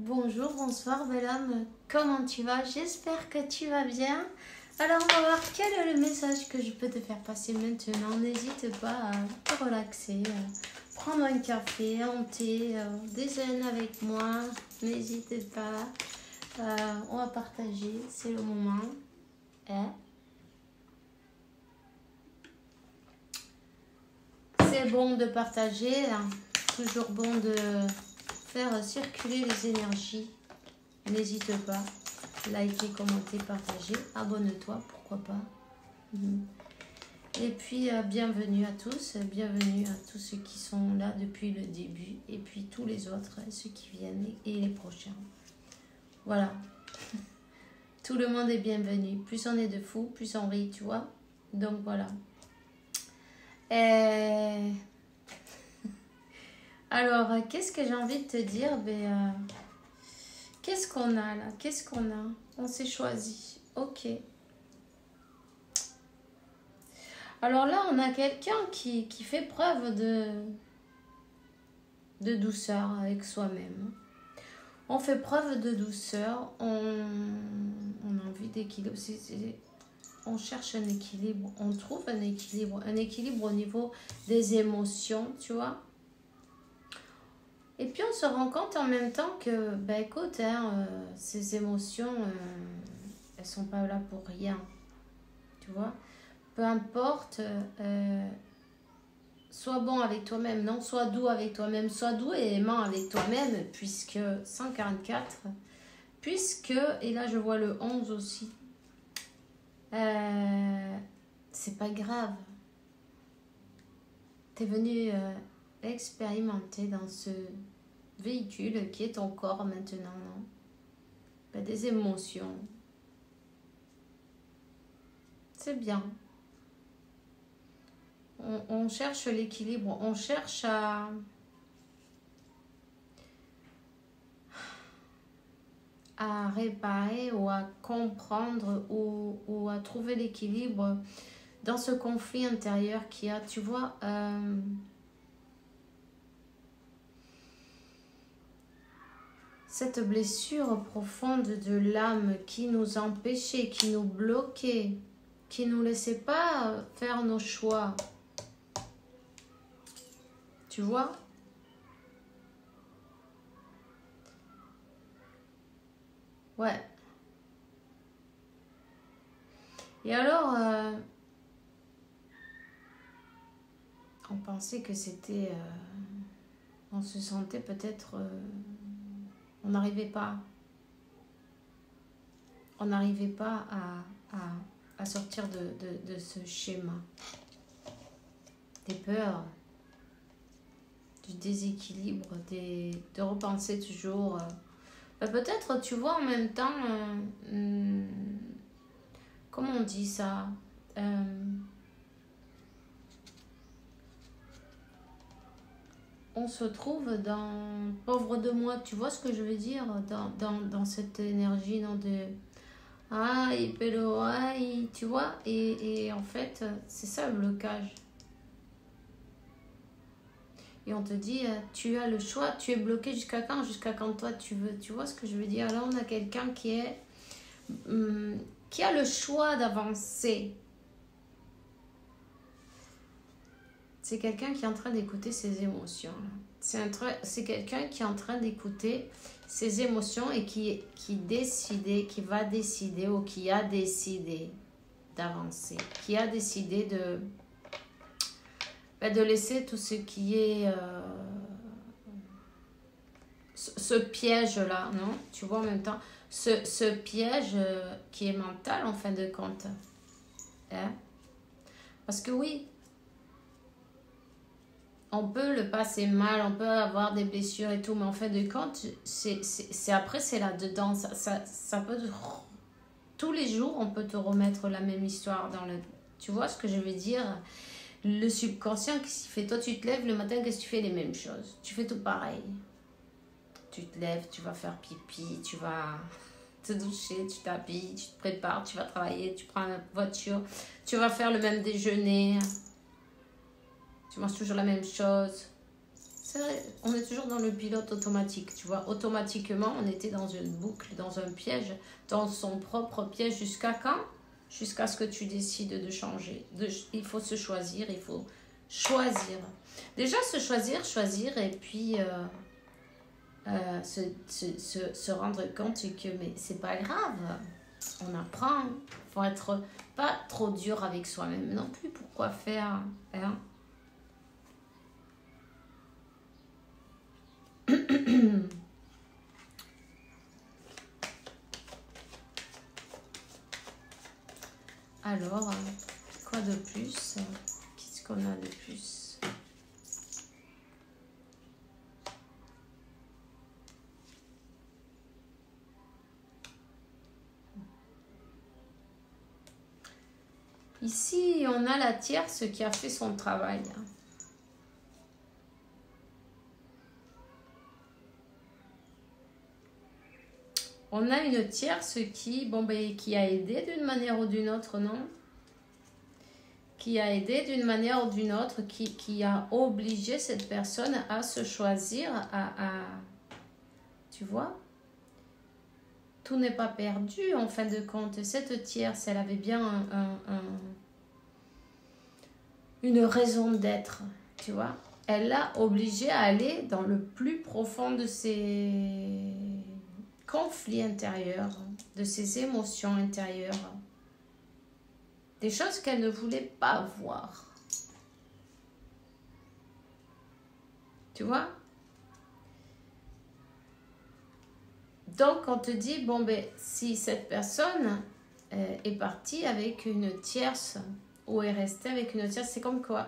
Bonjour, bonsoir, belle âme. Comment tu vas? J'espère que tu vas bien. Alors, on va voir quel est le message que je peux te faire passer maintenant. N'hésite pas à te relaxer, à prendre un café, un thé, déjeuner avec moi. N'hésite pas. On va partager, c'est le moment. C'est bon de partager, hein. Toujours bon de faire circuler les énergies. N'hésite pas, liker, commenter, partager, abonne-toi, pourquoi pas. Et puis, bienvenue à tous ceux qui sont là depuis le début, et puis tous les autres, ceux qui viennent et les prochains. Voilà, tout le monde est bienvenu. Plus on est de fous, plus on rit, tu vois. Donc voilà. Alors, qu'est-ce que j'ai envie de te dire? Qu'est-ce qu'on a là? Qu'est-ce qu'on a? On s'est choisi. Ok. Alors là, on a quelqu'un qui fait preuve de douceur avec soi-même. On fait preuve de douceur. On a envie d'équilibre. On cherche un équilibre. On trouve un équilibre. Un équilibre au niveau des émotions, tu vois. Et puis on se rend compte en même temps que, écoute, ces émotions, elles sont pas là pour rien. Tu vois, peu importe, sois bon avec toi-même, non, sois doux avec toi-même, sois doux et aimant avec toi-même, puisque 144, et là je vois le 11 aussi, c'est pas grave. T'es venu expérimenter dans ce véhicule qui est ton corps maintenant, non? Des émotions. C'est bien. On cherche l'équilibre, on cherche à réparer ou à comprendre ou à trouver l'équilibre dans ce conflit intérieur qu'il y a, tu vois. Cette blessure profonde de l'âme qui nous empêchait, qui nous bloquait, qui ne nous laissait pas faire nos choix. Tu vois? Ouais. Et alors, on pensait que c'était... on se sentait peut-être... on n'arrivait pas. On n'arrivait pas à sortir de ce schéma. Des peurs, du déséquilibre, de repenser toujours... peut-être, tu vois, en même temps... comment on dit ça? On se trouve dans pauvre de moi, tu vois ce que je veux dire, dans cette énergie, non, de aïe, pélo, aïe, tu vois, et en fait, c'est ça le blocage. Et on te dit, tu as le choix, tu es bloqué jusqu'à quand toi tu veux, tu vois ce que je veux dire. Là, on a quelqu'un qui a le choix d'avancer. C'est quelqu'un qui est en train d'écouter ses émotions. C'est quelqu'un qui est en train d'écouter ses émotions et qui va décider ou qui a décidé d'avancer. Qui a décidé de laisser tout ce qui est... ce piège-là, non? Tu vois en même temps, ce piège qui est mental en fin de compte. Parce que oui, on peut le passer mal, on peut avoir des blessures et tout, mais en fin de compte, après, c'est là-dedans. Ça peut... Tous les jours, on peut te remettre la même histoire dans le... Tu vois ce que je veux dire? Le subconscient, qu'est-ce qu'il fait? Toi, tu te lèves le matin, qu'est-ce que tu fais? Les mêmes choses. Tu fais tout pareil. Tu te lèves, tu vas faire pipi, tu vas te doucher, tu t'habilles, tu te prépares, tu vas travailler, tu prends la voiture, tu vas faire le même déjeuner. Tu manges toujours la même chose. On est toujours dans le pilote automatique, tu vois. Automatiquement, on était dans une boucle, dans un piège, dans son propre piège. Jusqu'à quand? Jusqu'à ce que tu décides de changer. Il faut se choisir, il faut choisir. Déjà, choisir et puis se rendre compte que mais c'est pas grave. On apprend. Il faut être pas trop dur avec soi-même non plus. Pourquoi faire, hein? Alors, quoi de plus? Qu'est-ce qu'on a de plus? Ici, on a la tierce qui a fait son travail. On a une tierce qui, qui a aidé d'une manière ou d'une autre, non? Qui a aidé d'une manière ou d'une autre, qui a obligé cette personne à se choisir, tu vois? Tout n'est pas perdu en fin de compte. Cette tierce, elle avait bien une raison d'être, tu vois? Elle l'a obligée à aller dans le plus profond de ses conflits intérieurs, de ses émotions intérieures, des choses qu'elle ne voulait pas voir. Tu vois? Donc, on te dit, si cette personne est partie avec une tierce ou est restée avec une tierce, c'est comme quoi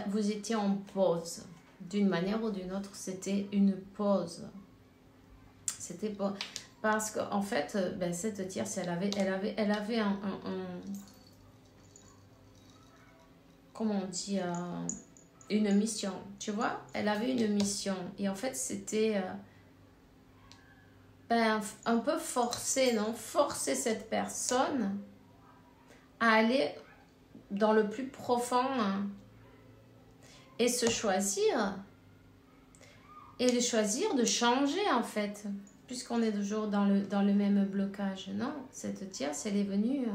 vous étiez en pause. D'une manière ou d'une autre, c'était une pause. C'était pas... Parce qu'en fait, cette tierce, elle avait un comment on dit, une mission, tu vois? Elle avait une mission. Et en fait, c'était un peu forcer, non? Forcer cette personne à aller dans le plus profond et se choisir. Et de choisir de changer, en fait. Puisqu'on est toujours dans le même blocage. Non, cette tierce, elle est venue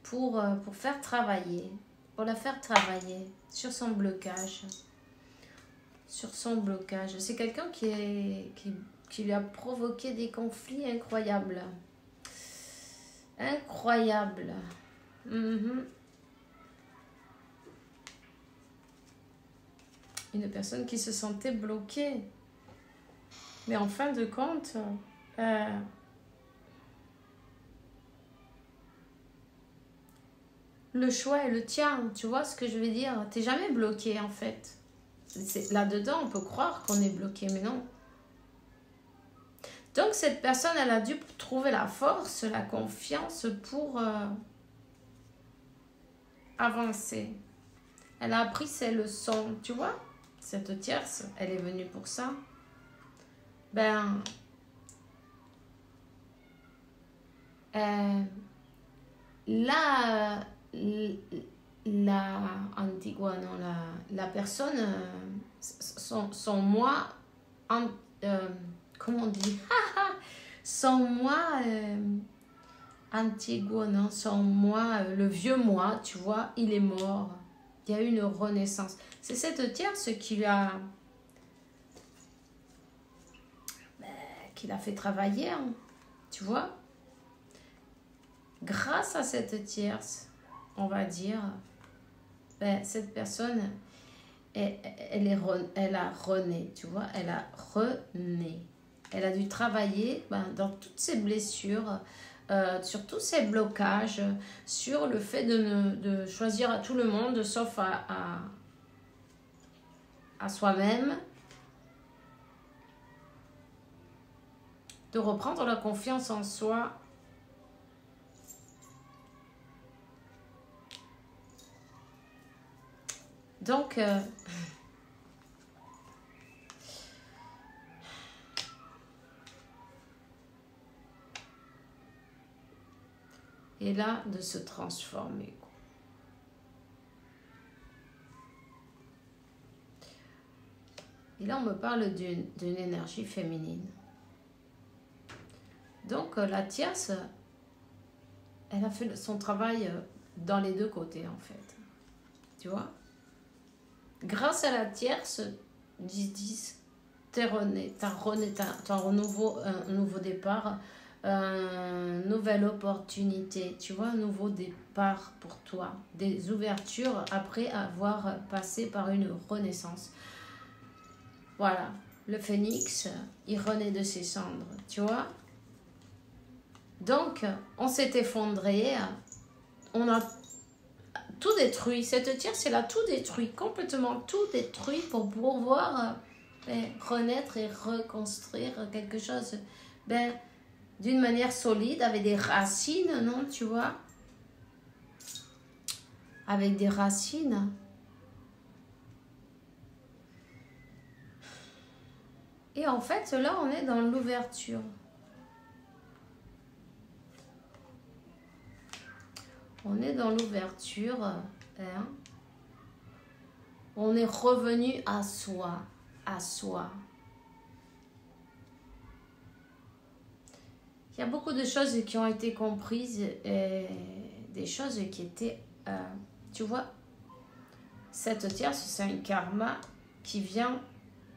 pour faire travailler. Pour la faire travailler sur son blocage. Sur son blocage. C'est quelqu'un qui lui a provoqué des conflits incroyables. Incroyables. Une personne qui se sentait bloquée. Mais en fin de compte, le choix est le tien. Tu vois ce que je veux dire? T'es jamais bloqué en fait. Là-dedans, on peut croire qu'on est bloqué, mais non. Donc cette personne, elle a dû trouver la force, la confiance pour avancer. Elle a appris ses leçons, tu vois? Cette tierce, elle est venue pour ça. La personne, son moi, comment on dit? Son moi antiguo, non? Son moi, le vieux moi, tu vois, il est mort. Il y a eu une renaissance. C'est cette tierce qui l'a fait travailler, hein, tu vois. Grâce à cette tierce, on va dire, cette personne, elle a rené, tu vois, elle a rené. Elle a dû travailler dans toutes ses blessures, sur tous ses blocages, sur le fait de choisir à tout le monde, sauf à soi-même, de reprendre la confiance en soi. Donc, et là, de se transformer. Et là, on me parle d'une énergie féminine. Donc, la tierce, elle a fait son travail dans les deux côtés, en fait. Tu vois? Grâce à la tierce, 10-10, t'as un nouveau départ, une nouvelle opportunité, tu vois, un nouveau départ pour toi, des ouvertures après avoir passé par une renaissance. Voilà, le phénix, il renaît de ses cendres, tu vois. Donc, on s'est effondré, on a tout détruit. Cette tierce, elle a tout détruit, complètement tout détruit pour pouvoir renaître et reconstruire quelque chose d'une manière solide, avec des racines, non, tu vois? Avec des racines. Et en fait, là, on est dans l'ouverture. On est dans l'ouverture. Hein? On est revenu à soi. À soi. Il y a beaucoup de choses qui ont été comprises. Et des choses qui étaient... tu vois, cette tierce, c'est un karma qui vient,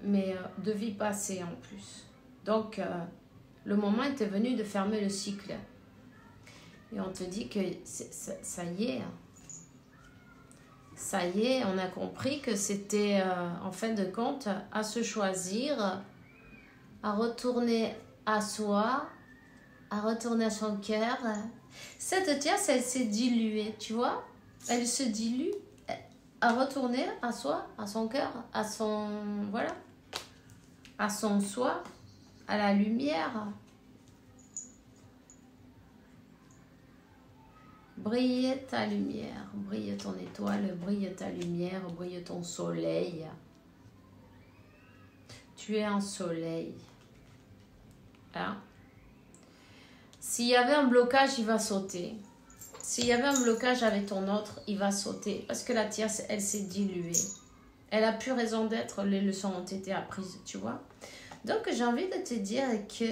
mais de vie passée en plus. Donc, le moment était venu de fermer le cycle. Et on te dit que ça y est. Ça y est, on a compris que c'était, en fin de compte, à se choisir, à retourner à soi, à retourner à son cœur. Cette tierce, elle s'est diluée, tu vois? Elle se dilue à retourner à soi, à son cœur, à son... Voilà. À son soi, à la lumière. Brille ta lumière, brille ton étoile, brille ta lumière, brille ton soleil. Tu es un soleil. Hein? S'il y avait un blocage, il va sauter. S'il y avait un blocage avec ton autre, il va sauter. Parce que la tierce, elle s'est diluée. Elle a plus raison d'être, les leçons ont été apprises, tu vois. Donc, j'ai envie de te dire que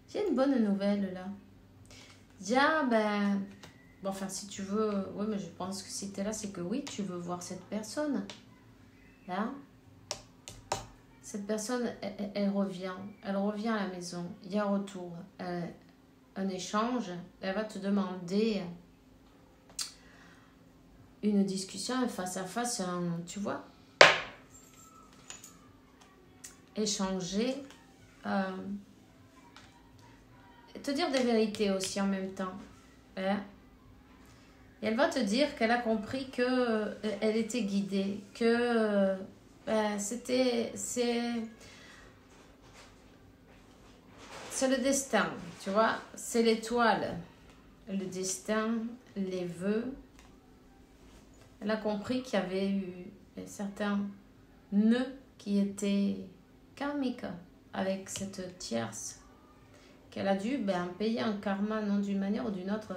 j'ai une bonne nouvelle là. Tiens, bon, enfin, si tu veux, oui, mais je pense que si tu es là, c'est que oui, tu veux voir cette personne. Là, cette personne, elle revient à la maison. Il y a un retour, un échange. Elle va te demander une discussion, un face à face, tu vois. Échanger, te dire des vérités aussi en même temps. Hein? Et elle va te dire qu'elle a compris que elle était guidée, que c'est le destin, tu vois, c'est l'étoile, le destin, les vœux. Elle a compris qu'il y avait eu certains nœuds qui étaient karmiques avec cette tierce, qu'elle a dû payer un karma, non, d'une manière ou d'une autre.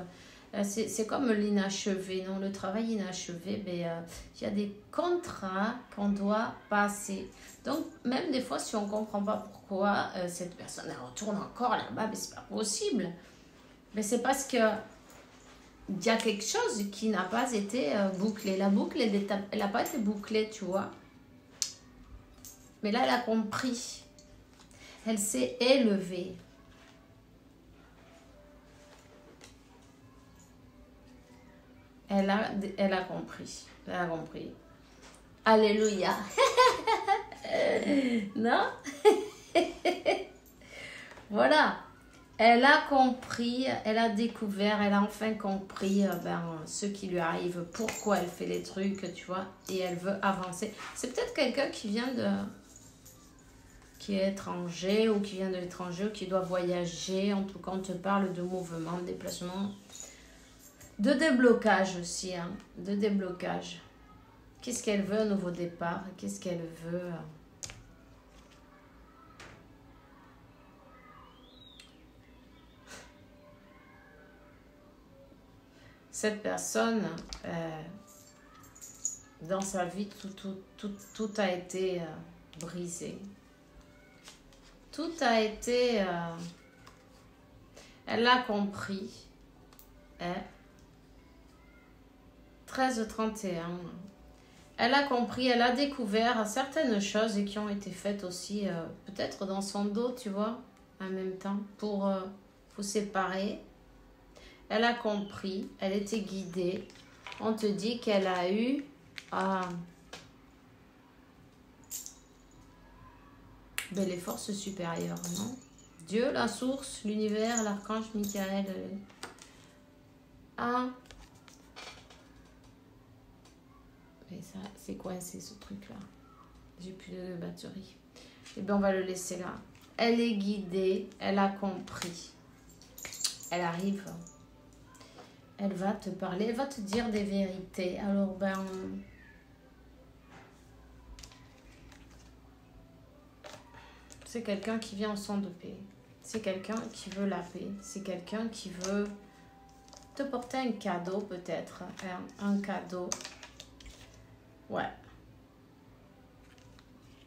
C'est comme l'inachevé, non, le travail inachevé, il y a des contrats qu'on doit passer. Donc, même des fois, si on ne comprend pas pourquoi cette personne elle retourne encore là-bas, c'est pas possible. Mais c'est parce que il y a quelque chose qui n'a pas été bouclé. La boucle, elle n'a pas été bouclée, tu vois. Mais là, elle a compris. Elle s'est élevée. Elle a compris. Elle a compris. Alléluia. Non? Voilà. Elle a compris, elle a découvert, elle a enfin compris ce qui lui arrive, pourquoi elle fait les trucs, tu vois, et elle veut avancer. C'est peut-être quelqu'un qui est étranger ou qui vient de l'étranger ou qui doit voyager. En tout cas, on te parle de mouvement, de déplacement, de déblocage aussi, hein, de déblocage. Qu'est-ce qu'elle veut, un nouveau départ? Qu'est-ce qu'elle veut? Cette personne, Dans sa vie, tout a été brisé. Tout a été... elle a compris. 13h31. Elle a compris, elle a découvert certaines choses qui ont été faites aussi, peut-être dans son dos, tu vois, en même temps, pour vous séparer. Elle a compris, elle était guidée. On te dit qu'elle a eu... les forces supérieures, non? Dieu, la source, l'univers, l'archange Michael. Mais ça, c'est coincé ce truc-là. J'ai plus de batterie. Eh bien, on va le laisser là. Elle est guidée, elle a compris. Elle arrive. Elle va te parler, elle va te dire des vérités. Alors, c'est quelqu'un qui vient en son de paix. C'est quelqu'un qui veut la paix. C'est quelqu'un qui veut te porter un cadeau, peut-être. Un cadeau. Ouais.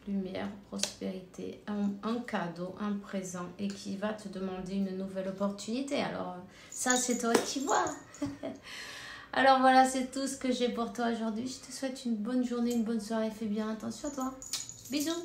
Lumière, prospérité. Un cadeau, un présent. Et qui va te demander une nouvelle opportunité. Alors, ça, c'est toi qui vois. Alors, voilà, c'est tout ce que j'ai pour toi aujourd'hui. Je te souhaite une bonne journée, une bonne soirée. Fais bien attention à toi. Bisous.